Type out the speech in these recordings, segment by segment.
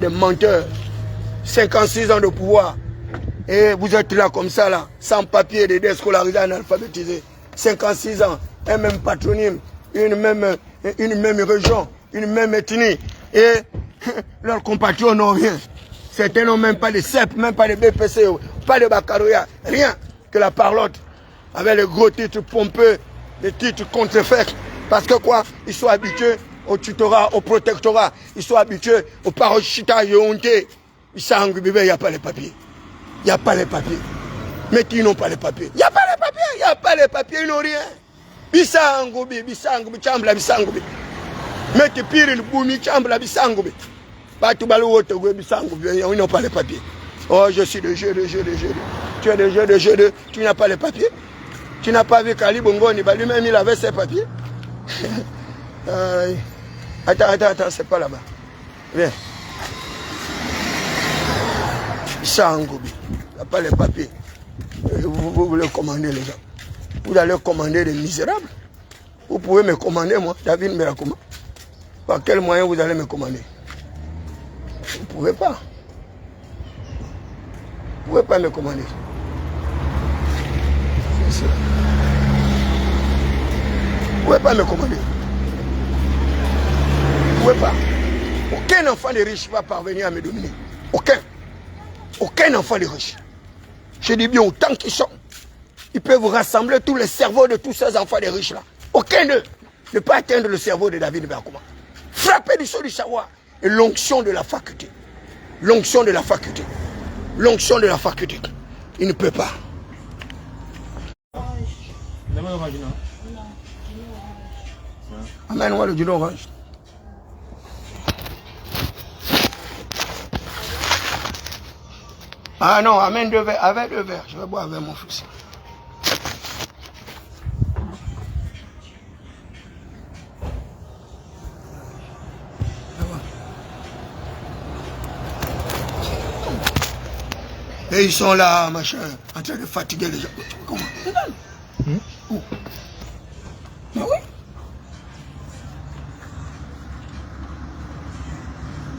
Des menteurs. 56 ans de pouvoir. Et vous êtes là comme ça, là, sans papier, des déscolarisés, analphabétisés. 56 ans, un même patronyme, une même région, une même ethnie. Et leurs compatriotes n'ont rien. Certains n'ont même pas de CEP, même pas de BPC, pas de baccalauréat, rien que la parlotte. Avec les gros titres pompeux, les titres contrefaits. Parce que quoi? Ils sont habitués au tutorat, au protectorat. Ils sont habitués au parachutage, au honté. Ils savent qu'il n'y a pas les papiers. Il n'y a pas les papiers. Mais qui n'ont pas les papiers? Il n'y a pas les papiers, il n'y a pas les papiers, ils n'ont rien. Bisangoubi, chambla, bisangoubi. Mais qui pire le boumi, chambla, bisangoubi. Ils n'ont pas les papiers. Oh, je suis de jeu. Tu es de jeu, tu n'as pas les papiers. Tu n'as pas vu Kali Bongoni, lui-même il avait ses papiers. Attends, c'est pas là-bas. Viens. Sangoubi. Il n'y a pas les papiers. Vous voulez commander les gens. Vous allez commander des misérables. Vous pouvez me commander, moi, David Merakoma. Par quel moyen vous allez me commander? Vous ne pouvez pas. Vous ne pouvez pas me commander. C'est ça. Vous ne pouvez pas me commander. Vous ne pouvez pas. Aucun enfant de riche va parvenir à me dominer. Aucun enfant de riche. Je dis bien autant qu'ils sont. Ils peuvent rassembler tous les cerveaux de tous ces enfants de riches là. Aucun d'eux ne peut atteindre le cerveau de David Merakoma. Frapper du sol du savoir et l'onction de la faculté. L'onction de la faculté. L'onction de la faculté. Il ne peut pas. Amène-moi le judo orange. Ah non, amène 2 verres. Avec 2 verres. Je vais boire avec mon fils. Et ils sont là, machin, en train de fatiguer les gens. Comment? Où? Ah oui?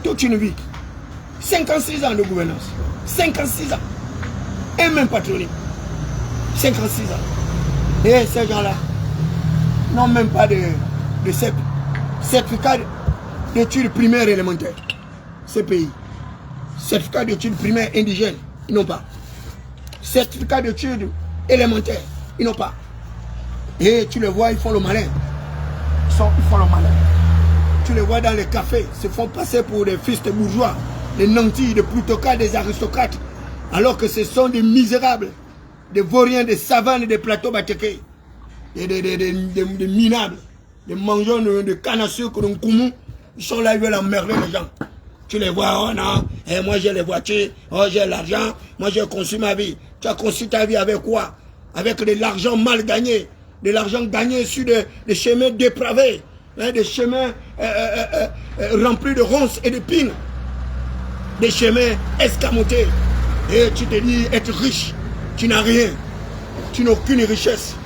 Toute une vie. 56 ans de gouvernance. 56 ans. Et même patronyme. 56 ans. Et ces gens-là n'ont même pas de certificat d'études primaires élémentaires. Ces pays. Certificat d'études primaires indigènes. Ils n'ont pas. Certificat d'études élémentaires, ils n'ont pas. Et tu les vois, ils font le malin. Ils font le malin. Tu les vois dans les cafés, se font passer pour des fils de bourgeois, des nantis, des plutocrates, des aristocrates, alors que ce sont des misérables, des vauriens, des savanes, des plateaux batékés, des minables, des mangeants de canne à sucre, de koumou. Ils sont là, ils veulent emmerder les gens. Tu les vois, oh non, et moi j'ai les voitures, oh j'ai l'argent, moi j'ai conçu ma vie. Tu as conçu ta vie avec quoi? Avec de l'argent mal gagné, de l'argent gagné sur des chemins dépravés, hein, des chemins remplis de ronces et d'épines, des chemins escamotés. Et tu te dis être riche, tu n'as rien, tu n'as aucune richesse.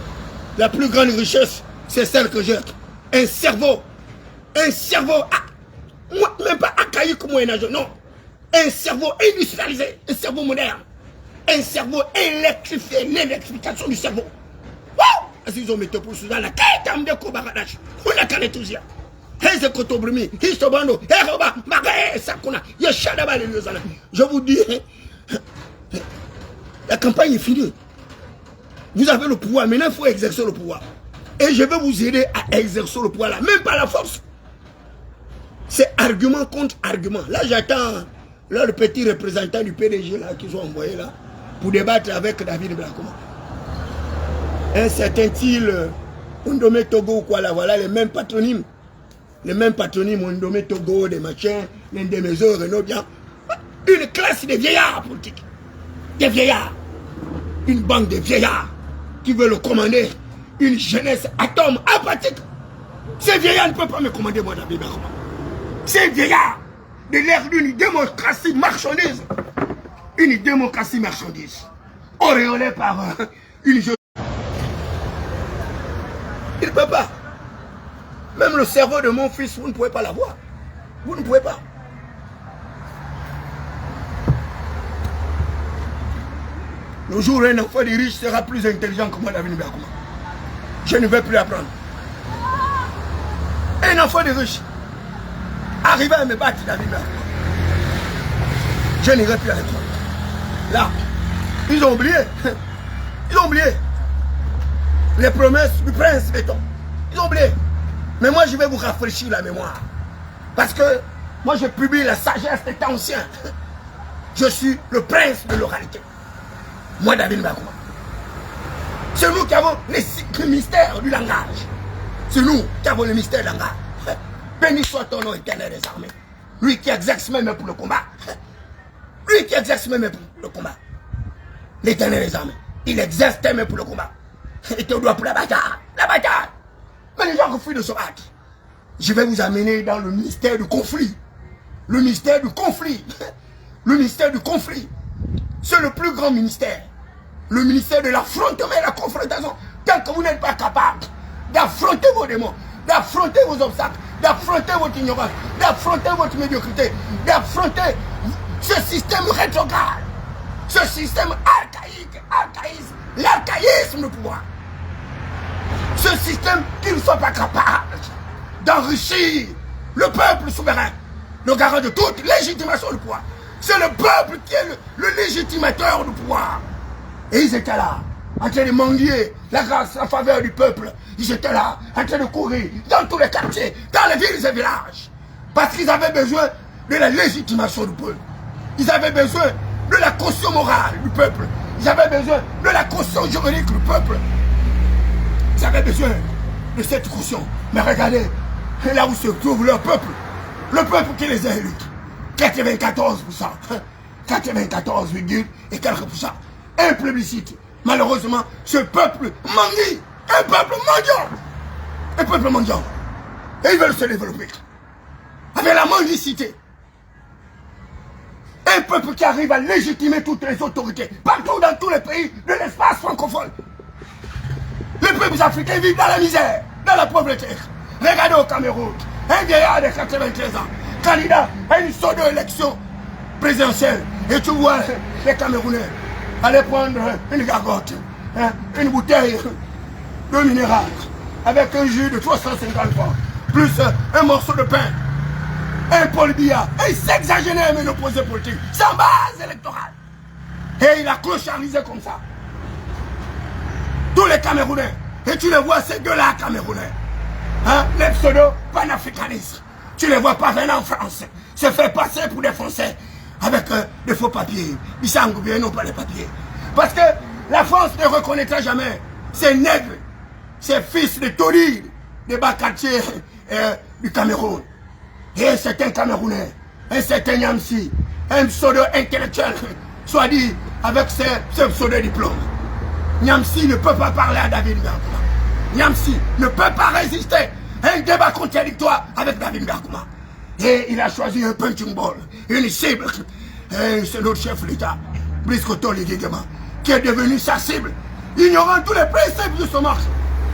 La plus grande richesse, c'est celle que j'ai. Un cerveau, moi, même pas archaïque comme Moyen-Âge, non. Un cerveau industrialisé, un cerveau moderne. Un cerveau électrifié, l'électrification du cerveau. Wow! Ils ont mis pour Suzanne, la quête de Kobaradash. On a qu'à l'étudier. Je vous dis, la campagne est finie. Vous avez le pouvoir, maintenant il faut exercer le pouvoir. Et je vais vous aider à exercer le pouvoir là, même pas la force. C'est argument contre argument. Là, j'attends le petit représentant du PDG là qu'ils ont envoyé là pour débattre avec David Merakoma. Un certain style Ndomé Togo ou quoi là, voilà les mêmes patronymes. Les mêmes patronymes Ndomé Togo, des machins, l'un des maisons, Renault bien. Une classe de vieillards politiques. Des vieillards. Une bande de vieillards qui veulent commander une jeunesse atome apathique. Ces vieillards ne peuvent pas me commander moi David Merakoma. Ces vieillards de l'ère d'une démocratie marchandise. Une démocratie marchandise. Auréolée par une jeune. Il ne peut pas. Même le cerveau de mon fils, vous ne pouvez pas l'avoir. Vous ne pouvez pas. Le jour où un enfant de riche sera plus intelligent que moi, David Mbakouma, je ne vais plus apprendre. Un enfant de riche arriver à me battre, David Mbakouma, je n'irai plus avec toi. Là, ils ont oublié. Ils ont oublié les promesses du prince Béton. Ils ont oublié. Mais moi, je vais vous rafraîchir la mémoire. Parce que moi, je publie la sagesse des temps anciens. Je suis le prince de l'oralité. Moi, David Mbakouma. C'est nous qui avons le mystère du langage. C'est nous qui avons le mystère du langage. Béni soit ton nom éternel des armées. Lui qui exerce même pour le combat. Lui qui exerce même pour le combat. L'éternel des armées. Il exerce même pour le combat. Il te doit pour la bataille. La bataille. Mais les gens refusent de se battre. Je vais vous amener dans le mystère du conflit. Le mystère du conflit. Le mystère du conflit. C'est le plus grand ministère. Le ministère de l'affrontement et de la confrontation. Tant que vous n'êtes pas capable d'affronter vos démons, d'affronter vos obstacles, d'affronter votre ignorance, d'affronter votre médiocrité, d'affronter ce système rétrograde, ce système archaïque, l'archaïsme du pouvoir. Ce système qui ne soit pas capable d'enrichir le peuple souverain, le garant de toute légitimation du pouvoir. C'est le peuple qui est le légitimateur du pouvoir. Et ils étaient là, en train de mendier la grâce, la faveur du peuple. Ils étaient là, en train de courir dans tous les quartiers, dans les villes et villages. Parce qu'ils avaient besoin de la légitimation du peuple. Ils avaient besoin de la caution morale du peuple. Ils avaient besoin de la caution juridique du peuple. Ils avaient besoin de cette caution. Mais regardez, là où se trouve leur peuple. Le peuple qui les a élus. 94%. 94, et quelques pourcents. Un plébiscite. Malheureusement, ce peuple mendie. Un peuple mendiant. Un peuple mendiant. Et ils veulent se développer. Avec la mendicité. Un peuple qui arrive à légitimer toutes les autorités. Partout dans tous les pays de l'espace francophone. Les peuples africains vivent dans la misère, dans la pauvreté. Regardez au Cameroun. Un vieillard de 93 ans. Candidat à une pseudo-élection présidentielle. Et tu vois les Camerounais aller prendre une gargote, une bouteille de minéral avec un jus de 350 francs, plus un morceau de pain, un Paul Biya, et il s'exagérait même une opposé politique, sans base électorale. Et il a clocharisé comme ça. Tous les Camerounais, et tu les vois ces deux-là Camerounais, les pseudo-panafricanistes. Tu les vois pas venir en France, se faire passer pour des Français avec des faux papiers. Ils savent bien non pas les papiers. Parce que la France ne reconnaîtra jamais ces nègres, ces fils de Tori, des bas quartiers du Cameroun. Et un certain Camerounais, un certain Niamsi, un pseudo-intellectuel, soit dit avec ce pseudo-diplôme. Niamsi ne peut pas parler à David Mbakouma. Niamsi ne peut pas résister à un débat contradictoire avec David Mbakouma. Et il a choisi un punching ball, une cible. C'est notre chef d'État, Brice Oligui Nguema, qui est devenu sa cible, ignorant tous les principes de ce marche,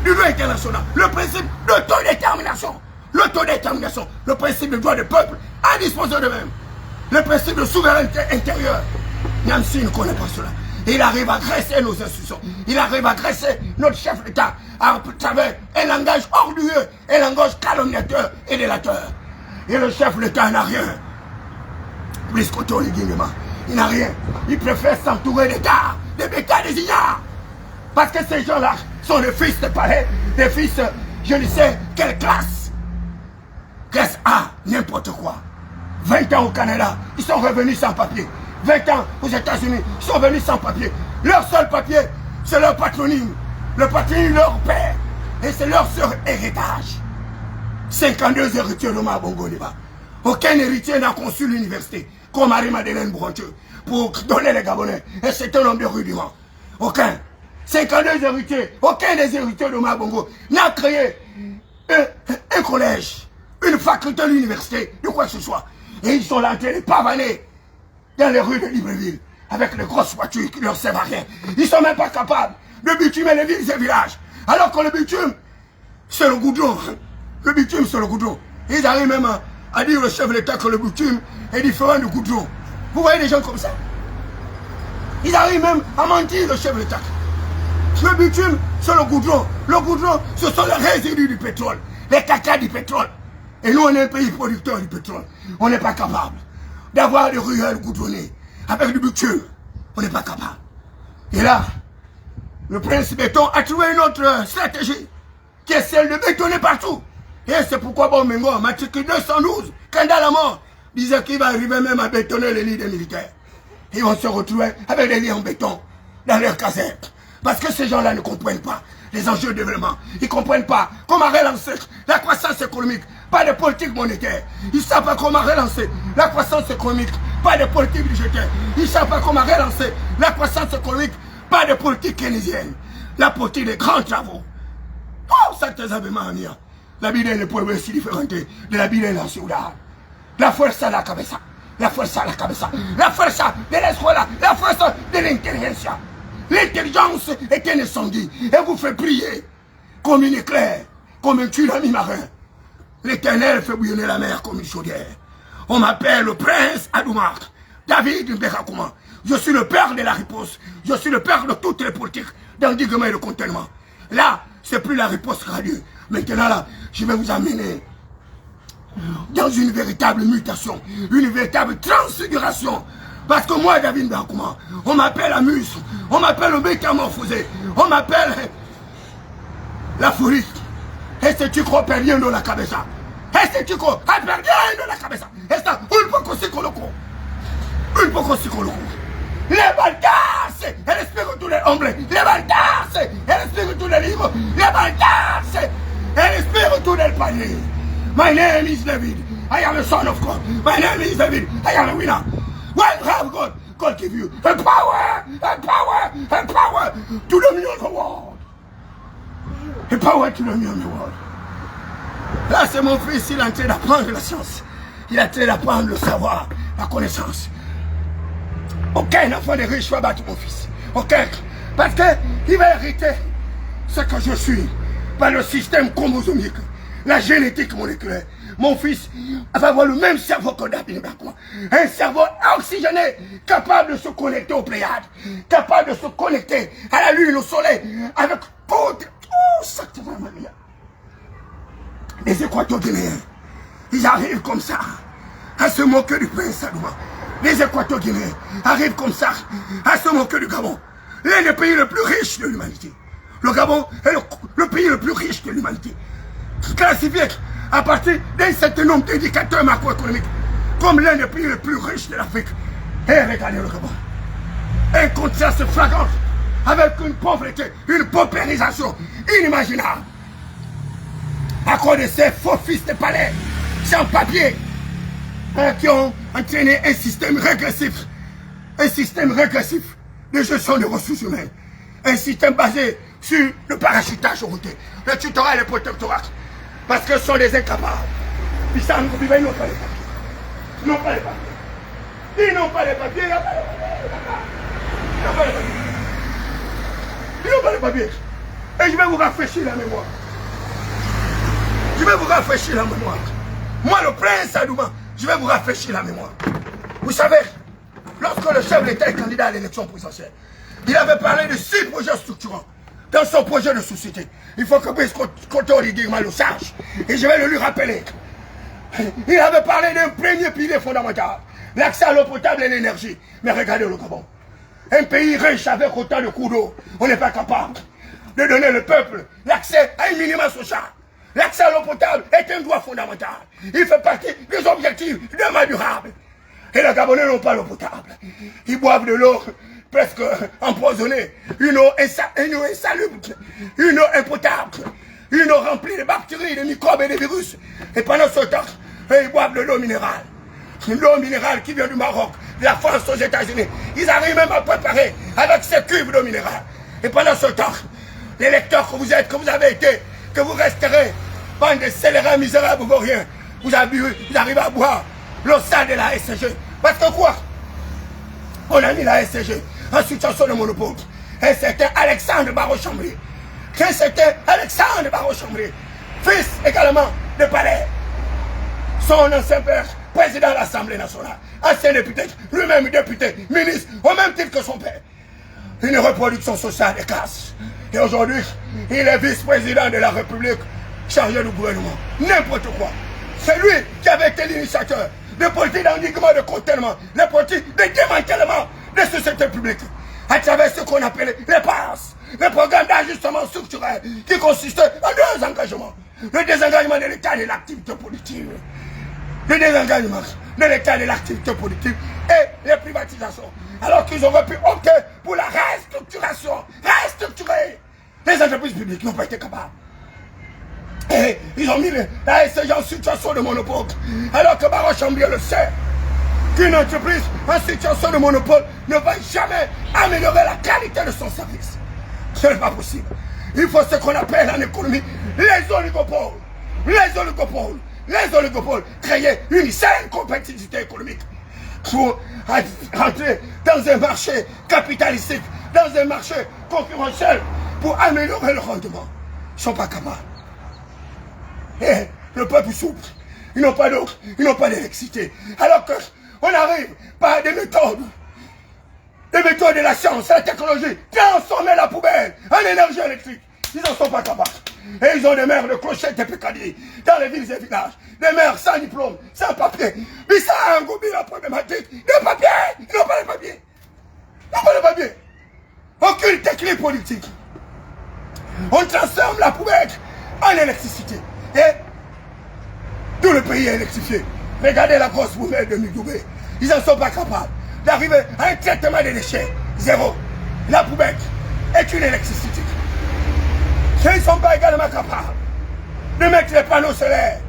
du droit international, le principe d'autodétermination, l'autodétermination, le principe du droit du peuple à disposer d'eux-mêmes, le principe de souveraineté intérieure. Niamsi ne connaît pas cela. Il arrive à agresser nos institutions. Il arrive à agresser notre chef d'État à travers un langage orgueilleux, un langage calomniateur et délateur. Et le chef d'État n'a rien. Brice Oligui Nguema, il n'a rien. Il préfère s'entourer d'états, des bêtas, des ignares. Parce que ces gens-là sont des fils de palais, des fils, je ne sais quelle classe. Classe A, n'importe quoi. 20 ans au Canada, ils sont revenus sans papier. 20 ans aux États-Unis, ils sont venus sans papier. Leur seul papier, c'est leur patronyme. Le patronyme de leur père. Et c'est leur seul héritage. 52 héritiers de Mabongo Liba. Aucun héritier n'a conçu l'université, comme Marie-Madeleine Brontieux, pour donner les Gabonais un certain nombre de rudiments. Aucun. 52 héritiers, aucun des héritiers de Mabongo n'a créé un collège, une faculté de l'université, de quoi que ce soit. Et ils sont là en train de pavaner dans les rues de Libreville, avec les grosses voitures qui ne leur servent à rien. Ils ne sont même pas capables de bitumer les villes et villages. Alors que le bitume, c'est le goudron. Le bitume, c'est le goudron. Ils arrivent même à dire au chef de l'État que le bitume est différent du goudron. Vous voyez des gens comme ça? Ils arrivent même à mentir le chef de l'État. Le bitume, c'est le goudron. Le goudron, ce sont les résidus du pétrole. Les caca du pétrole. Et nous, on est un pays producteur du pétrole. On n'est pas capable d'avoir des ruelles goudronnées avec du bitume. On n'est pas capable. Et là, le prince béton a trouvé une autre stratégie qui est celle de bétonner partout. Et c'est pourquoi Bomengo, matricule 212, candidat à la mort, disait qu'il va arriver même à bétonner les lits des militaires. Ils vont se retrouver avec des lits en béton dans leur caserne. Parce que ces gens-là ne comprennent pas les enjeux de développement. Ils ne comprennent pas comment relancer la croissance économique, pas de politique monétaire. Ils ne savent pas comment relancer la croissance économique, pas de politique budgétaire. Ils ne savent pas comment relancer la croissance économique, pas de politique keynésienne. La politique des grands travaux. Oh, ça te savait mania. La vida ne puede ser diferente de la vida en la ciudad. La fuerza de la cabeza, la fuerza de la cabeza, la fuerza de la escuela, la fuerza de l'inteligencia. L'intelligence est un incendie et vous fait briller comme une éclair, comme un tsunami marin. L'Éternel fait bouillonner la mer comme une chaudière. On m'appelle le prince Adoumar, David Mbekakuma. Je suis le père de la riposte. Je suis le père de toutes les politiques d'endiguement et de contentement. Là, c'est plus la riposte radieuse. Maintenant, là, je vais vous amener dans une véritable mutation, une véritable transfiguration. Parce que moi, David Mbekakuma, on m'appelle Amus, on m'appelle le métamorphosé, on m'appelle la furie. Est-ce que tu crois bien dans la cabeza? Est-ce que tu crois bien dans la cabeza? Est-ce que un poco psicoloco? Un poco psicoloco. Levantarse, el espíritu del hombre. Levantarse, el espíritu del hijo. Levantarse, el espíritu del padre. My name is David. I am the son of God. My name is David. I am a winner. What have God? God give you a power, a power, a power to domine the world. A power to domine the world. Là, c'est mon fils, il est en train d'apprendre la science. Il est en train d'apprendre le savoir, la connaissance. Aucun enfant de riche va battre mon fils. Aucun. Parce qu'il va hériter ce que je suis par le système chromosomique, la génétique moléculaire. Mon fils va avoir le même cerveau que David Mbekakuma. Un cerveau oxygéné, capable de se connecter aux Pléiades, capable de se connecter à la lune, au soleil, avec tout ça. Les Équato-Guinéens, ils arrivent comme ça, à se moquer du prince Adouma. Les Équato-Guinéens arrivent comme ça, à se moquer du Gabon. L'un des pays les plus riches de l'humanité. Le Gabon est le pays le plus riche de l'humanité. Classifié à partir d'un certain nombre d'indicateurs macroéconomiques comme l'un des pays les plus riches de l'Afrique. Et regardez le Gabon. Un contraste flagrant avec une pauvreté, une paupérisation inimaginable. À cause de ces faux fils de palais, sans papier, qui ont entraîné un système régressif de gestion des ressources humaines. Un système basé sur le parachutage routier, le tutorat et le protectorat. Parce que ce sont des incapables. Ils n'ont pas les papiers. Ils n'ont pas les papiers. Ils n'ont pas les papiers. Ils n'ont pas les papiers. Ils n'ont pas les papiers. Et je vais vous rafraîchir la mémoire. Je vais vous rafraîchir la mémoire. Moi, le prince Adouma, je vais vous rafraîchir la mémoire. Vous savez, lorsque le chef de l'État est candidat à l'élection présidentielle, il avait parlé de 6 projets structurants dans son projet de société. Il faut que Brice Kotori Digma le sache. Et je vais le lui rappeler. Il avait parlé d'un premier pilier fondamental, l'accès à l'eau potable et l'énergie. Mais regardez le Gabon. Un pays riche avec autant de cours d'eau, on n'est pas capable de donner au peuple l'accès à un minimum social. L'accès à l'eau potable est un droit fondamental. Il fait partie des objectifs de développement durable. Et les Gabonais n'ont pas l'eau potable. Ils boivent de l'eau presque empoisonnée, une eau insalubre, une eau impotable, une eau remplie de bactéries, de microbes et de virus. Et pendant ce temps, ils boivent de l'eau minérale. L'eau minérale qui vient du Maroc, de la France aux États-Unis. Ils arrivent même à préparer avec ces cubes d'eau minérale. Et pendant ce temps, les lecteurs que vous êtes, que vous avez été, que vous resterez, bande de scélérats misérables vauriens, vous arrivez à boire l'eau sale de la SCG. Parce que quoi? On a mis la SCG en situation de monopole. Et c'était Alexandre Barreau-Chambry. C'était Alexandre Barreau-Chambry, fils également de Palais. Son ancien père, président de l'Assemblée nationale, ancien député, lui-même député, ministre, au même titre que son père. une reproduction sociale des classes. Et aujourd'hui, il est vice-président de la République, chargé du gouvernement. N'importe quoi. C'est lui qui avait été l'initiateur de politiques d'endiguement, de contournement, de politiques de démantèlement des sociétés publiques, à travers ce qu'on appelait les PAS, le programme d'ajustement structurel, qui consistait en 2 engagements. Le désengagement de l'État de l'activité politique. Le désengagement de l'État de l'activité politique et les privatisations. Alors qu'ils auraient pu opter pour la restructuration. Restructurer. Les entreprises publiques n'ont pas été capables. Et ils ont mis la SCG en situation de monopole. Alors que Baro Chambier le sait. Qu'une entreprise en situation de monopole ne va jamais améliorer la qualité de son service. Ce n'est pas possible. Il faut ce qu'on appelle en économie les oligopoles. Les oligopoles. Les oligopoles. Créer une saine compétitivité économique. Pour rentrer dans un marché capitalistique, dans un marché concurrentiel, pour améliorer le rendement. Ils ne sont pas capables. Et le peuple souffre. Ils n'ont pas d'eau, ils n'ont pas d'électricité. Alors qu'on arrive par des méthodes de la science, la technologie, transformer la poubelle en énergie électrique. Ils n'en sont pas capables. Et ils ont des maires de clochettes et pécadiers dans les villes et villages. Des maires sans diplôme, sans papier. Mais ça a engobé la problématique de papier. Ils n'ont pas de papier. Ils n'ont pas de papier. Aucune technique politique. On transforme la poubelle en électricité. Et tout le pays est électrifié. Regardez la grosse poubelle de Midoubé. Ils n'en sont pas capables d'arriver à un traitement des déchets. Zéro. La poubelle est une électricité. Ils ne sont pas également capables de mettre les panneaux solaires.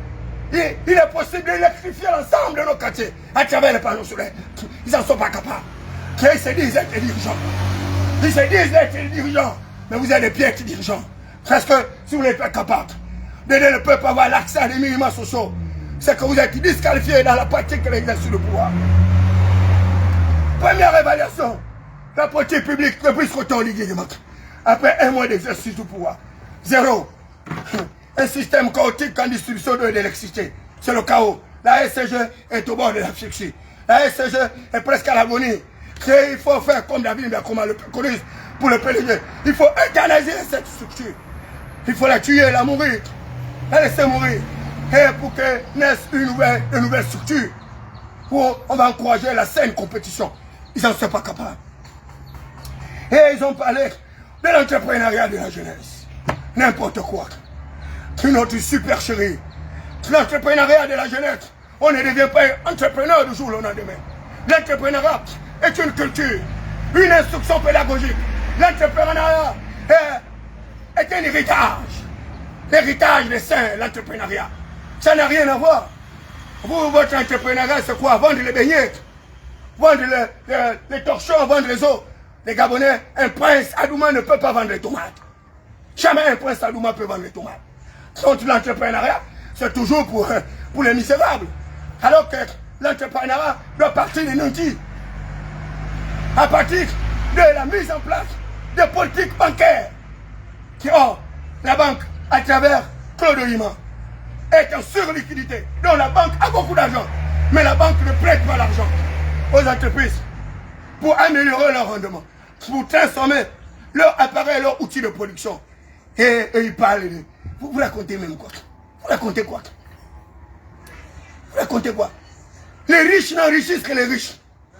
Il est possible d'électrifier l'ensemble de nos quartiers à travers les panneaux solaires. Ils n'en sont pas capables. Ils se disent être dirigeants. Ils se disent être dirigeants. Mais vous êtes des pieds dirigeants. Parce que si vous n'êtes pas capable d'aider le peuple à avoir l'accès à des minima sociaux, c'est que vous êtes disqualifié dans la pratique de l'exercice du pouvoir. Première évaluation, la politique publique depuis ce temps liguement. Après 1 mois d'exercice du pouvoir. 0. Un système chaotique en distribution de l'électricité. C'est le chaos. La SCG est au bord de la fixie. La SCG est presque à l'agonie. Il faut faire comme David Mbakoma le préconise pour le PDG. Il faut euthanasier cette structure. Il faut la tuer, la mourir. La laisser mourir. Et pour que naisse une nouvelle structure où on va encourager la saine compétition. Ils n'en sont pas capables. Et ils ont parlé de l'entrepreneuriat de la jeunesse. N'importe quoi. Notre supercherie. L'entrepreneuriat de la jeunesse. On ne devient pas entrepreneur du jour au lendemain. L'entrepreneuriat est une culture, une instruction pédagogique. L'entrepreneuriat est un héritage. L'héritage des saints, l'entrepreneuriat. Ça n'a rien à voir. Vous, votre entrepreneuriat, c'est quoi? Vendre les beignets, vendre les torchons, vendre les os. Les Gabonais, un prince Adouma ne peut pas vendre les tomates. Jamais un prince Adouma peut vendre les tomates. Donc l'entrepreneuriat, c'est toujours pour les misérables. Alors que l'entrepreneuriat doit partir des nantis. À partir de la mise en place de politiques bancaires. La banque, à travers Claude Lima, est en surliquidité. Donc la banque a beaucoup d'argent. Mais la banque ne prête pas l'argent aux entreprises pour améliorer leur rendement, pour transformer leur appareil, leur outil de production. Et ils parlent de... Vous racontez même quoi? Vous racontez quoi? Vous racontez quoi? Les riches n'enrichissent que les riches.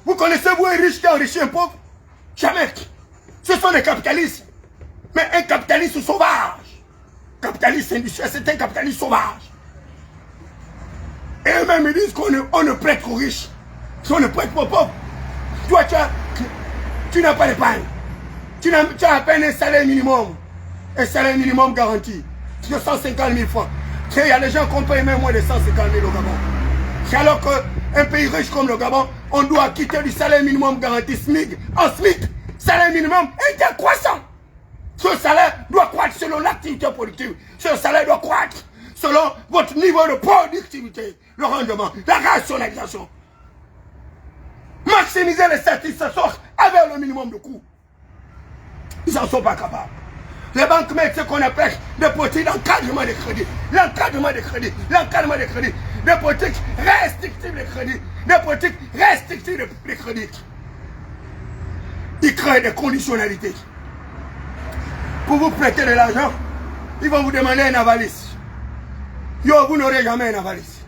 Vous connaissez, vous, un riche qui enrichit un pauvre? Jamais. Ce sont des capitalistes. Mais un capitaliste sauvage. Capitaliste industriel, c'est un capitaliste sauvage. Et eux-mêmes, ils disent qu'on ne prête qu'aux riches. On ne prête pas aux pauvres. Toi, tu n'as pas d'épargne. Tu as à peine un salaire minimum. Un salaire minimum garanti. De 150 000 francs. Il y a des gens qui ont payé même moins de 150 000 au Gabon. Alors qu'un pays riche comme le Gabon, on doit quitter du salaire minimum garanti SMIC en SMIC. Salaire minimum est croissant. Ce salaire doit croître selon l'activité productive. Ce salaire doit croître selon votre niveau de productivité, le rendement, la rationalisation. Maximiser les satisfactions avec le minimum de coûts. Ils n'en sont pas capables. Les banques mettent ce qu'on appelle des politiques d'encadrement des crédits. L'encadrement des crédits. L'encadrement des crédits. Des politiques restrictives des crédits. Des politiques restrictives des crédits. Ils créent des conditionnalités. Pour vous prêter de l'argent, ils vont vous demander un avalice. Yo, vous n'aurez jamais un avalice.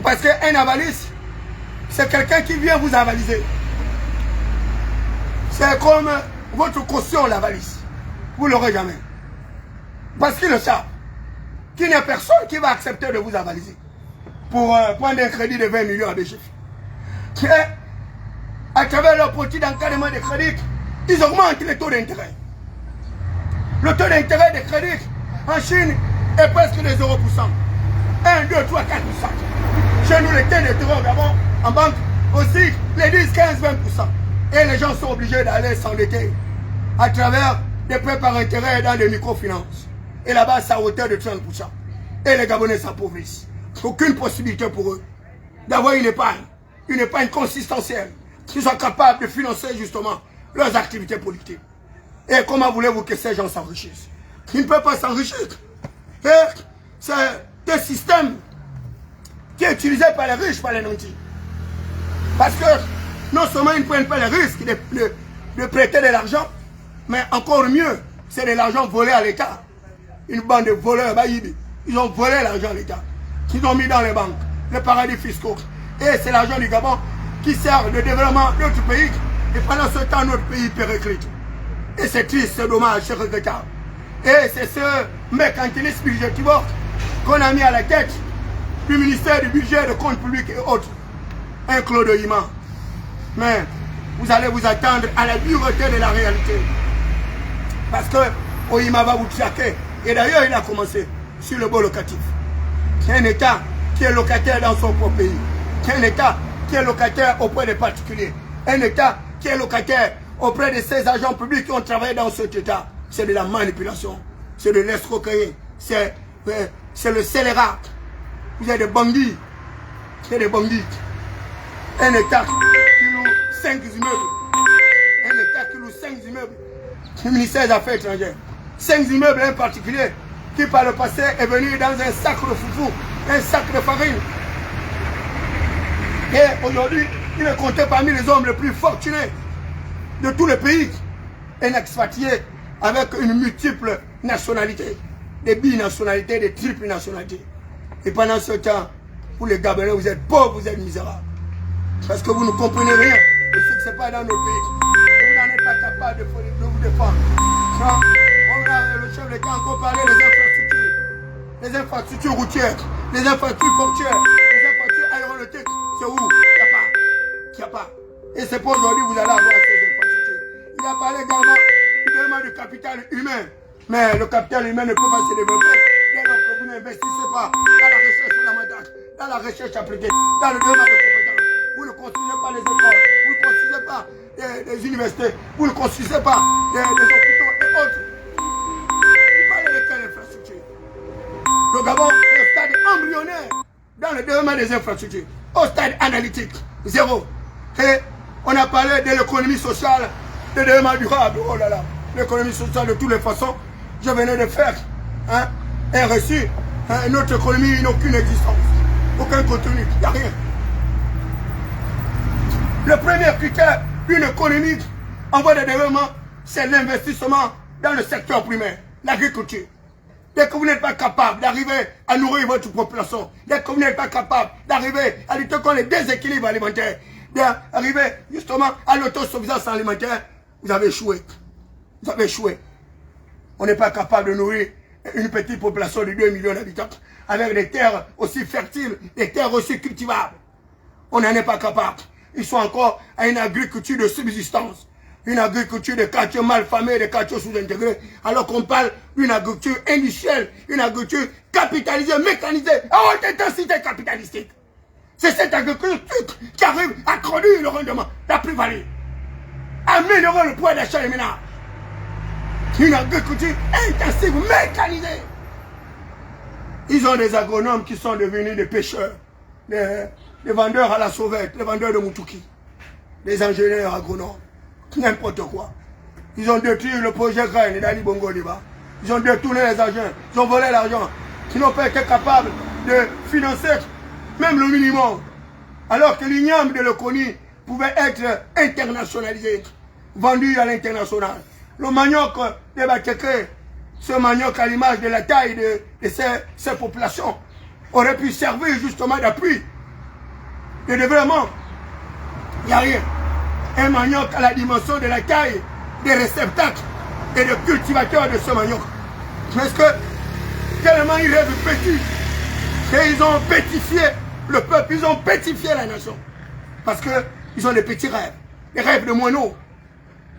Parce qu'un avalice, c'est quelqu'un qui vient vous avaliser. C'est comme votre caution, l'avalice. Vous ne l'aurez jamais. Parce qu'ils le savent. Qu'il n'y a personne qui va accepter de vous avaliser. Pour prendre un crédit de 20 millions à BGF. À travers leur politique d'encadrement des crédits, ils augmentent les taux d'intérêt. Le taux d'intérêt des crédits en Chine est presque de 0%. 1, 2, 3, 4%. Chez nous, les taux d'intérêt au Gabon, en banque, aussi, les 10, 15, 20%. Et les gens sont obligés d'aller s'endetter à travers des prêts par intérêt dans des microfinances. Et là-bas, c'est à hauteur de 30%. Et les Gabonais s'appauvrissent. Aucune possibilité pour eux d'avoir une épargne consistentielle, qui soit capable de financer justement leurs activités politiques. Et comment voulez-vous que ces gens s'enrichissent? Ils ne peuvent pas s'enrichir. C'est un système qui est utilisé par les riches, par les nantis. Parce que non seulement ils ne prennent pas le risque de prêter de l'argent, mais encore mieux, c'est de l'argent volé à l'État. Une bande de voleurs, ils ont volé l'argent à l'État, qu'ils ont mis dans les banques, les paradis fiscaux. Et c'est l'argent du Gabon qui sert de développement de notre pays. Et pendant ce temps, notre pays périclite. Et c'est triste, c'est dommage, c'est regrettable. Et c'est ce mercantilisme budgétaire qu'on a mis à la tête du ministère du budget, de comptes publics et autres. Un Claude Oïma. Mais vous allez vous attendre à la dureté de la réalité. Parce que Oïma va vous traquer. Et d'ailleurs, il a commencé sur le bon locatif. C'est un État qui est locataire dans son propre pays. C'est un État qui est locataire auprès des particuliers. Un État qui est locataire auprès de ces agents publics qui ont travaillé dans cet État. C'est de la manipulation. C'est de l'escroquerie. C'est le scélérat. Vous êtes des bandits. C'est des bandits. Un État qui loue 5 immeubles. Un État qui loue 5 immeubles. Le ministère des Affaires étrangères. 5 immeubles en particulier qui par le passé est venu dans un sac de foufou, un sac de farine. Et aujourd'hui, il est compté parmi les hommes les plus fortunés de tous les pays. Un expatrié avec une multiple nationalité, des binationalités, des triples nationalités. Et pendant ce temps, vous les Gabonais, vous êtes pauvres, vous êtes misérables. Parce que vous ne comprenez rien de ce qui se passe dans nos pays. Et vous n'en êtes pas capable de vous défendre. Le chef de l'État a encore parlé des infrastructures routières, des infrastructures portuaires, des infrastructures aéronautiques. C'est où? Il n'y a pas. Et c'est pour aujourd'hui que vous allez avoir ces infrastructures. Il a parlé également du capital humain. Mais le capital humain ne peut pas se développer dès lors que vous n'investissez pas dans la recherche fondamentale, dans la recherche appliquée, dans le domaine de compétences. Vous ne construisez pas les écoles, vous ne construisez pas des universités, vous ne construisez pas des hôpitaux et autres. Vous parlez de quelle infrastructure? Le Gabon est au stade embryonnaire dans le développement des infrastructures, au stade analytique, zéro. Et on a parlé de l'économie sociale, de développement durable. Oh là là, l'économie sociale de toutes les façons. Je venais de faire un reçu. Notre économie n'a aucune existence, aucun contenu, il n'y a rien. Le premier critère d'une économie en voie de développement, c'est l'investissement dans le secteur primaire, l'agriculture. Dès que vous n'êtes pas capable d'arriver à nourrir votre population, dès que vous n'êtes pas capable d'arriver à lutter contre les déséquilibres alimentaires, d'arriver justement à l'autosuffisance alimentaire, vous avez échoué. Vous avez échoué. On n'est pas capable de nourrir une petite population de 2 millions d'habitants avec des terres aussi fertiles, des terres aussi cultivables. On n'en est pas capable. Ils sont encore à une agriculture de subsistance, une agriculture de quartiers mal famés, de quartiers sous-intégrés, alors qu'on parle d'une agriculture industrielle, une agriculture capitalisée, mécanisée, à haute intensité capitalistique. C'est cette agriculture qui arrive à produire le rendement, la plus-value, améliorer le pouvoir d'achat des ménages. Une agriculture intensive, mécanisée. Ils ont des agronomes qui sont devenus des pêcheurs, des vendeurs à la sauvette, les vendeurs de Moutouki, des ingénieurs agronomes, n'importe quoi. Ils ont détruit le projet Grain d'Ali Bongo Liba. Ils ont détourné les agents, ils ont volé l'argent. Ils n'ont pas été capables de financer même le minimum. Alors que l'igname de l'Oconi pouvait être internationalisé. vendu à l'international. Le manioc de Bakéké, ce manioc à l'image de la taille de ces populations, aurait pu servir justement d'appui, de développement. Il n'y a rien. Un manioc à la dimension de la taille des réceptacles et des cultivateurs de ce manioc. Parce que tellement ils rêvent petits, qu'ils ont pétifié le peuple, ils ont pétifié la nation. Parce qu'ils ont des petits rêves, des rêves de moineaux.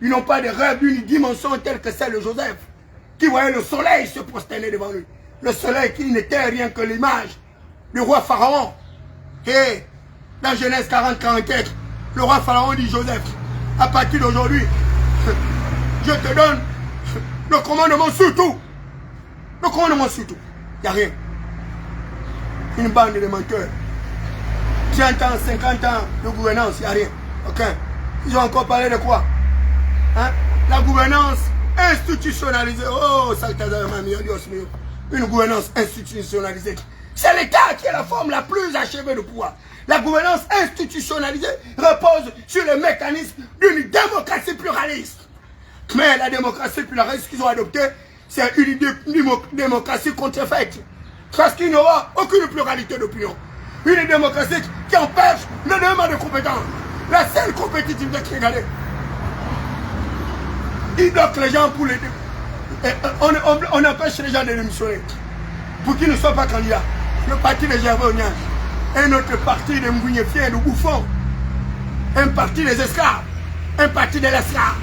Ils n'ont pas de rêves d'une dimension telle que celle de Joseph, qui voyait le soleil se prosterner devant lui. Le soleil qui n'était rien que l'image du roi Pharaon. Et dans Genèse 40-44, le roi Pharaon dit: Joseph, à partir d'aujourd'hui, je te donne le commandement sur tout. Le commandement sur tout. Il n'y a rien. Une bande de menteurs. 30 ans, 50 ans de gouvernance, il n'y a rien. Ok. Ils ont encore parlé de quoi? Hein? La gouvernance institutionnalisée. Oh, Saltazar Mamio, Dios mio. Une gouvernance institutionnalisée. C'est l'État qui est la forme la plus achevée de pouvoir. La gouvernance institutionnalisée repose sur le mécanisme d'une démocratie pluraliste. Mais la démocratie pluraliste qu'ils ont adoptée, c'est une démocratie contrefaite. Parce qu'il n'y aura aucune pluralité d'opinion. Une démocratie qui empêche le développement de compétences. La seule compétitivité qui est gagnée. Ils bloquent les gens pour les... On empêche les gens de démissionner. Pour qu'ils ne soient pas candidats. Le parti de Gervais Ognal. Un autre parti de Mbouniefien, de Bouffon. Un parti des esclaves. Un parti de l'esclave.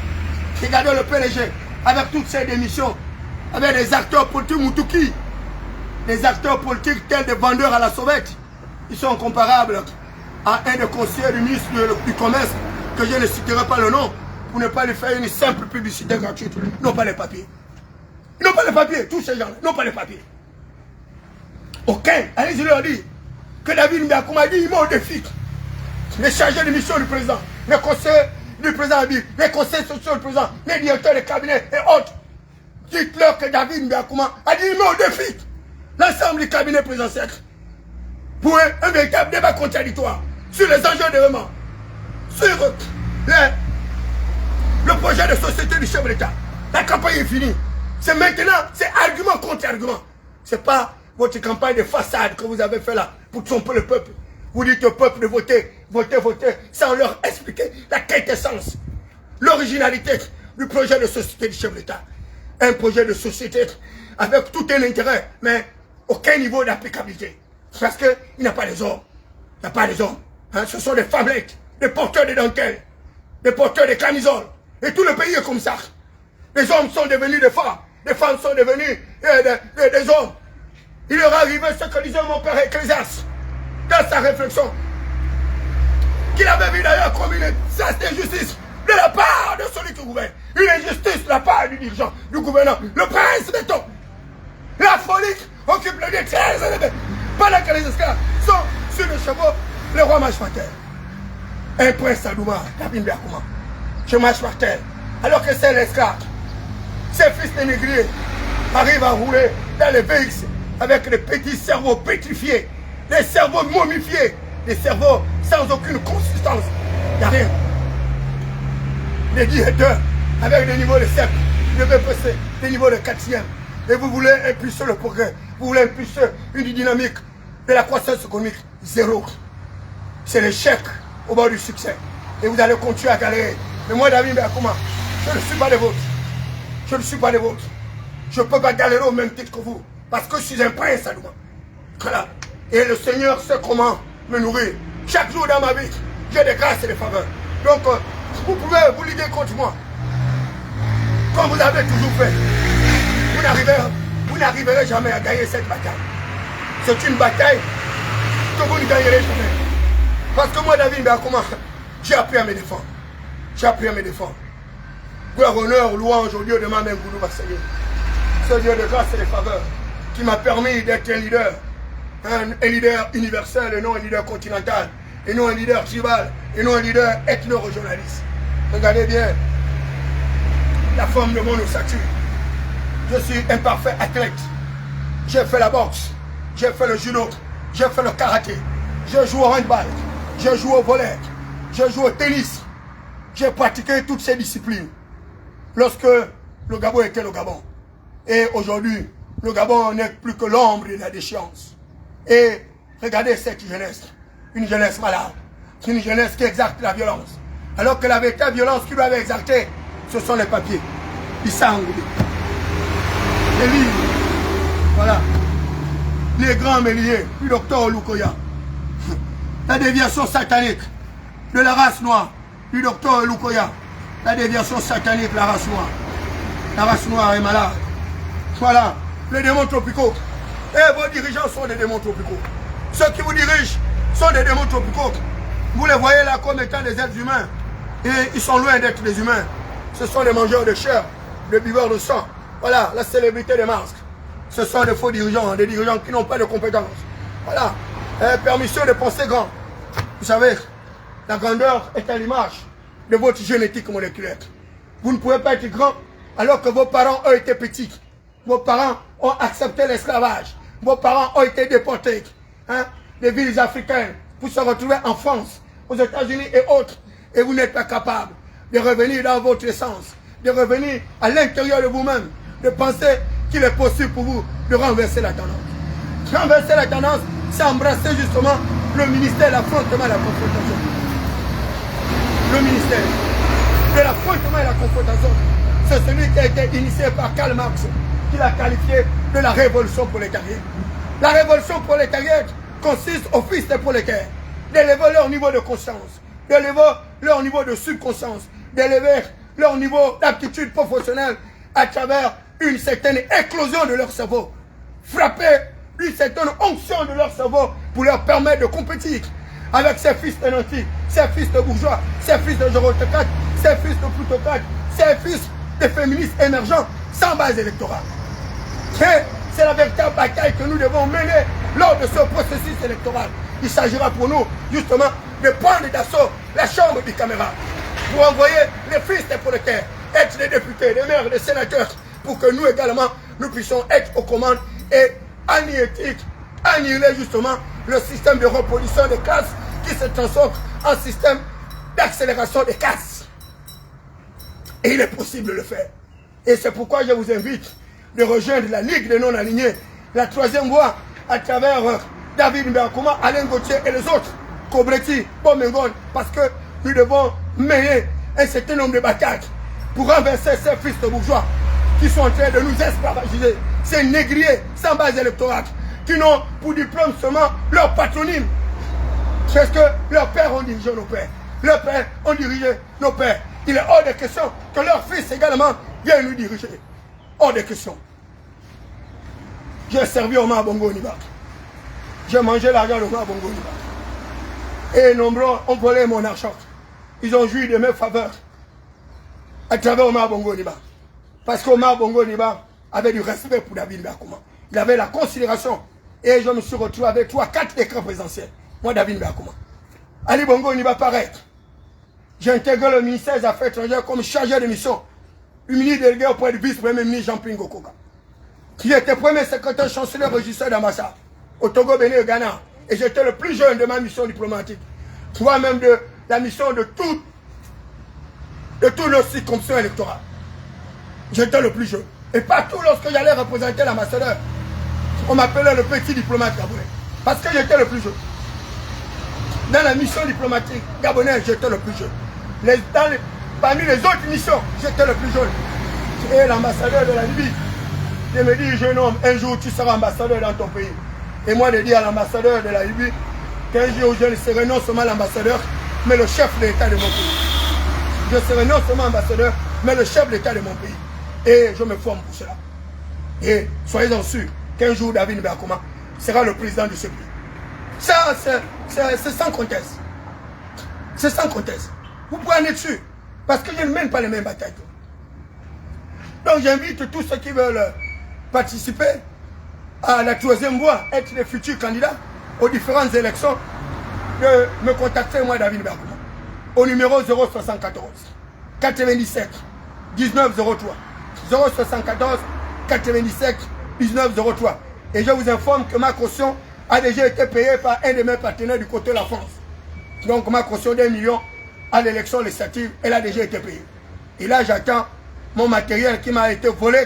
Regardez le PLG. Avec toutes ces démissions. Avec des acteurs politiques Moutouki. Des acteurs politiques tels des vendeurs à la sauvette. Ils sont comparables à un des conseillers du ministre du Commerce, que je ne citerai pas le nom, pour ne pas lui faire une simple publicité gratuite. Ils n'ont pas les papiers. Ils n'ont pas les papiers, tous ces gens-là n'ont pas les papiers. Aucun. Allez, je leur dis que David Mbiakoum a dit, il m'a au défi. Les chargés de mission du président, les conseillers du président, les conseillers sociaux du président, les directeurs de cabinet et autres. Dites-leur que David Mbiakoum a dit, il m'a au défi. L'ensemble du cabinet présidentiel. Pour un véritable débat contradictoire sur les enjeux de développement, sur le projet de société du chef de l'État. La campagne est finie. C'est maintenant, c'est argument contre argument. Ce n'est pas votre campagne de façade que vous avez fait là pour tromper le peuple. Vous dites au peuple de voter, voter, voter, sans leur expliquer la quintessence, l'originalité du projet de société du chef de l'État. Un projet de société avec tout un intérêt, mais aucun niveau d'applicabilité. Parce qu'il n'y a pas les hommes. Il n'y a pas les hommes. Hein? Ce sont des femmelettes, des porteurs de dentelles, des porteurs de camisoles. Et tout le pays est comme ça. Les hommes sont devenus des femmes sont devenues des hommes. Il leur est arrivé ce que disait mon père Ecclésiaste dans sa réflexion. Qu'il avait vu d'ailleurs comme une injustice de la part de celui qui gouverne. Une injustice de la part du dirigeant, du gouverneur. Le prince béton. La folie occupe le lieu très élevé. Pendant que les esclaves sont sur le chevaux, le roi marche par terre. Un prince Sadouma, David Mbiakoum, je marche par terre. Alors que c'est l'esclave, ces fils de négriers arrivent à rouler dans les véhicules avec des petits cerveaux pétrifiés, des cerveaux momifiés, des cerveaux sans aucune consistance. Il n'y a rien. Des directeurs avec des niveaux de CEP, de BPC, des niveaux de 4e. Et vous voulez impulser le progrès, vous voulez impulser une dynamique de la croissance économique, zéro. C'est l'échec au bord du succès. Et vous allez continuer à galérer. Mais moi, David Mbiakoum, je ne suis pas des vôtres. Je ne suis pas des vôtres. Je ne peux pas galérer au même titre que vous. Parce que je suis un prince, Sadouma. Voilà. Et le Seigneur sait comment me nourrir. Chaque jour dans ma vie, j'ai des grâces et des faveurs. Donc, vous pouvez vous liguer contre moi. Comme vous avez toujours fait. Vous n'arriverez jamais à gagner cette bataille. C'est une bataille que vous ne gagnerez jamais. Parce que moi, David Mbiakoum, j'ai appris à me défendre. J'ai appris à me défendre. Gloire, honneur, louange au Dieu de ma même Goudou Seigneur. Ce Dieu de grâce et de faveur qui m'a permis d'être un leader. Un leader universel et non un leader continental. Et non un leader tribal. Et non un leader ethno-régionaliste. Regardez bien la forme de mon ossature. Je suis un parfait athlète. J'ai fait la boxe. J'ai fait le judo. J'ai fait le karaté. Je joue au handball. Je joue au volley. Je joue au tennis. j'ai pratiqué toutes ces disciplines lorsque le Gabon était le Gabon. Et aujourd'hui, le Gabon n'est plus que l'ombre de la déchéance. Et regardez cette jeunesse, une jeunesse malade, une jeunesse qui exerce la violence. Alors que la véritable violence qu'ils doivent exercer, ce sont les papiers, les sangs, les livres, voilà. Les grands méliers, du docteur Olukoya. La déviation satanique de la race noire, du docteur Olukoya. La déviation satanique de la race noire. La race noire est malade. Voilà, les démons tropicaux. Et vos dirigeants sont des démons tropicaux. Ceux qui vous dirigent sont des démons tropicaux. Vous les voyez là comme étant des êtres humains. Et ils sont loin d'être des humains. Ce sont des mangeurs de chair, des buveurs de sang. Voilà, la célébrité des masques. Ce sont des faux dirigeants, des dirigeants qui n'ont pas de compétences. Voilà, permission de penser grand. Vous savez, la grandeur est à l'image de votre génétique moléculaire. Vous ne pouvez pas être grand alors que vos parents ont été petits. Vos parents ont accepté l'esclavage. Vos parents ont été déportés des villes africaines pour se retrouver en France, aux États-Unis et autres. Et vous n'êtes pas capable de revenir dans votre essence, de revenir à l'intérieur de vous-même, de penser qu'il est possible pour vous de renverser la tendance. Renverser la tendance, c'est embrasser justement le ministère de l'affrontement et de la confrontation. Le ministère de l'affrontement et de la confrontation, c'est celui qui a été initié par Karl Marx, qui l'a qualifié de la révolution prolétarienne. La révolution prolétarienne consiste au fils des prolétaires d'élever leur niveau de conscience, d'élever leur niveau de subconscience, d'élever leur niveau d'aptitude professionnelle à travers une certaine éclosion de leur cerveau, frapper une certaine onction de leur cerveau pour leur permettre de compétir avec ces fils de nantis, ces fils de bourgeois, ces fils de gérocrates, ces fils de plutocrates, ces fils de féministes émergents sans base électorale. C'est la véritable bataille que nous devons mener lors de ce processus électoral. Il s'agira pour nous, justement, de prendre d'assaut la chambre des caméras pour envoyer les fils des prolétaires, être des députés, des maires, des sénateurs, pour que nous également, nous puissions être aux commandes et annihiler justement le système de reproduction des classes qui se transforme en système d'accélération des classes. Et il est possible de le faire. Et c'est pourquoi je vous invite de rejoindre la Ligue des non-alignés, la troisième voie, à travers David Mbeakuma, Alain Gauthier et les autres, Kobreti, Bomengon, parce que nous devons mener un certain nombre de batailles pour renverser ces fils de bourgeois qui sont en train de nous esclavagiser, ces négriers sans base électorale, qui n'ont pour diplôme seulement leur patronyme. Parce que leurs pères ont dirigé nos pères, leurs pères ont dirigé nos pères. Il est hors de question que leurs fils également viennent nous diriger. Hors de question. J'ai servi Omar Bongo Niba. J'ai mangé l'argent d'Omar Bongo Niba. Et nombreux ont volé mon argent. Ils ont joui de mes faveurs à travers Omar Bongo Niba. Parce qu'Omar Bongo Niba avait du respect pour David Mbeakuma. Il avait la considération. Et je me suis retrouvé avec 3-4 décrets présidentiels. Moi, David Mbeakuma. Ali Bongo Niba, pareil. J'ai intégré le ministère des Affaires étrangères comme chargé de mission. Le ministre délégué auprès du vice-premier ministre Jean-Pierre Ngokoka, qui était premier secrétaire chancelier régisseur d'ambassade au Togo, Bénin et Ghana. Et j'étais le plus jeune de ma mission diplomatique. Tu vois, même de la mission de toutes nos circonscriptions électorales. J'étais le plus jeune. Et partout, lorsque j'allais représenter l'ambassadeur, on m'appelait le petit diplomate gabonais. Parce que j'étais le plus jeune. Dans la mission diplomatique gabonaise, j'étais le plus jeune. Parmi les autres missions, j'étais le plus jeune. Et l'ambassadeur de la Libye, je me dis, jeune homme, un jour tu seras ambassadeur dans ton pays. Et moi de dire à l'ambassadeur de la Libye, qu'un jour je ne serai non seulement l'ambassadeur, mais le chef de l'État de mon pays. Je serai non seulement ambassadeur, mais le chef de l'État de mon pays. Et je me forme pour cela. Et soyez-en sûrs qu'un jour David Mbeakuma sera le président de ce pays. Ça, c'est sans conteste. C'est sans conteste. Vous pouvez en être sûr. Parce que je ne mène pas les mêmes batailles. Donc j'invite tous ceux qui veulent participer à la troisième voie, être les futurs candidats aux différentes élections, de me contacter, moi, David Mbeakuma, au numéro 074 97 19 03. 074 97 19 03. Et je vous informe que ma caution a déjà été payée par un de mes partenaires du côté de la France. Donc ma caution d'1 million à l'élection législative, elle a déjà été payée. Et là, j'attends mon matériel qui m'a été volé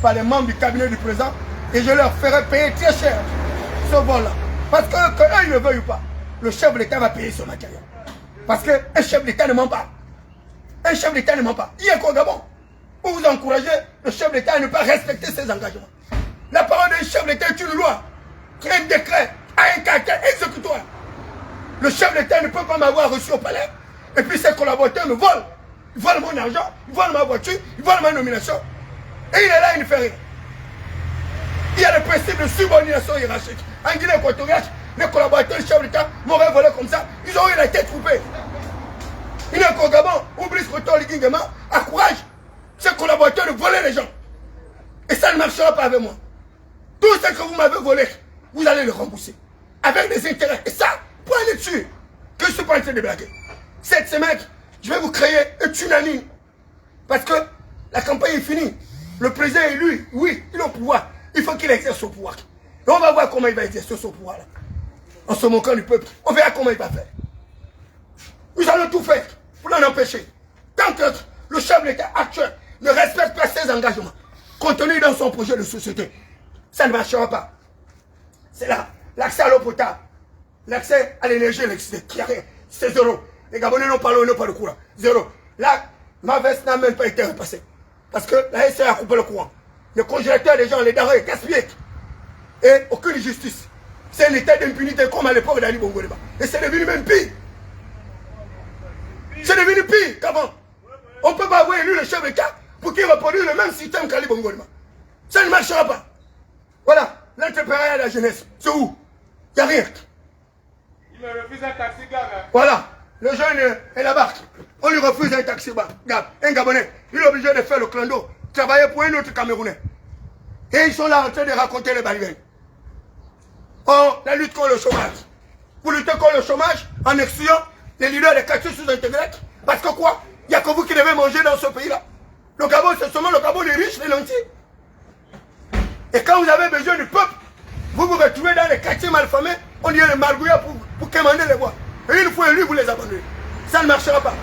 par les membres du cabinet du président et je leur ferai payer très cher ce vol-là. Parce que eux, ils ne veulent pas, le chef de l'État va payer ce matériel. Parce qu'un chef d'État ne ment pas. Un chef d'État ne ment pas. Il y a qu'au Gabon, pour vous encourager le chef d'État à ne pas respecter ses engagements. La parole d'un chef d'État est une loi, un décret, a un caractère exécutoire. Le chef d'État ne peut pas m'avoir reçu au palais, et puis ses collaborateurs me volent. Ils volent mon argent, ils volent ma voiture, ils volent ma nomination. Et il est là, il ne fait rien. Il y a le principe de subordination hiérarchique. En Guinée équatoriale, les collaborateurs du chef d'État m'auraient volé comme ça, ils auraient la tête coupée. Il n'y a qu'au Gabon, oublie ce que Ligingema encourage ses collaborateurs de voler les gens. Et ça ne marchera pas avec moi. Tout ce que vous m'avez volé, vous allez le rembourser. Avec des intérêts. Et ça, prenez dessus. Que je ne suis pas en train de blaguer. Cette semaine, je vais vous créer un tsunami. Parce que la campagne est finie. Le président est élu. Oui, il est au pouvoir. Il faut qu'il exerce son pouvoir. Et on va voir comment il va exercer son pouvoir là. En se moquant du peuple. On verra comment il va faire. Nous allons tout faire pour l'en empêcher. Tant que le chef de l'État actuel ne respecte pas ses engagements contenus dans son projet de société, ça ne marchera pas. C'est là, l'accès à l'eau potable, l'accès à l'énergie électrique, c'est zéro. Les Gabonais n'ont pas l'eau, n'ont pas le courant. Zéro. Là, ma veste n'a même pas été repassée. Parce que la SCA a coupé le courant. Le congélateur des gens, les denrées, gaspillés. Et aucune justice. C'est un état d'impunité comme à l'époque d'Ali Bongo Ndimba. Et c'est devenu même pire. C'est devenu pire qu'avant. On ne peut pas avoir élu le chef d'État pour qu'il reproduise le même système qu'Ali Bongo Ndimba. Ça ne marchera pas. Voilà, l'entrepreneuriat de la jeunesse. C'est où? Il n'y a rien. Il me refuse un taxi gab. Voilà, le jeune est la barque. On lui refuse un taxi gab. Un Gabonais, il est obligé de faire le clando, travailler pour un autre Camerounais. Et ils sont là en train de raconter les balivernes. Oh, la lutte contre le chômage. Vous luttez contre le chômage en excluant les leaders des quartiers sous-intégrés. Parce que quoi? Il n'y a que vous qui devez manger dans ce pays-là. Le Gabon, c'est seulement le Gabon des riches, des nantis. Et quand vous avez besoin du peuple, vous vous retrouvez dans les quartiers malfamés, on dit les margouillards pour commander les voies. Et une fois élu, vous les abandonnez. Ça ne marchera pas.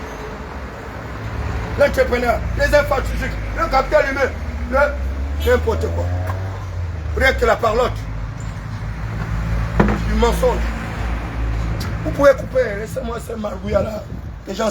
L'entrepreneur, les infrastructures, le capital humain, n'importe quoi. Rien que la parlotte. Du mensonge. Vous pouvez couper, laissez-moi ces margouillards là. Les gens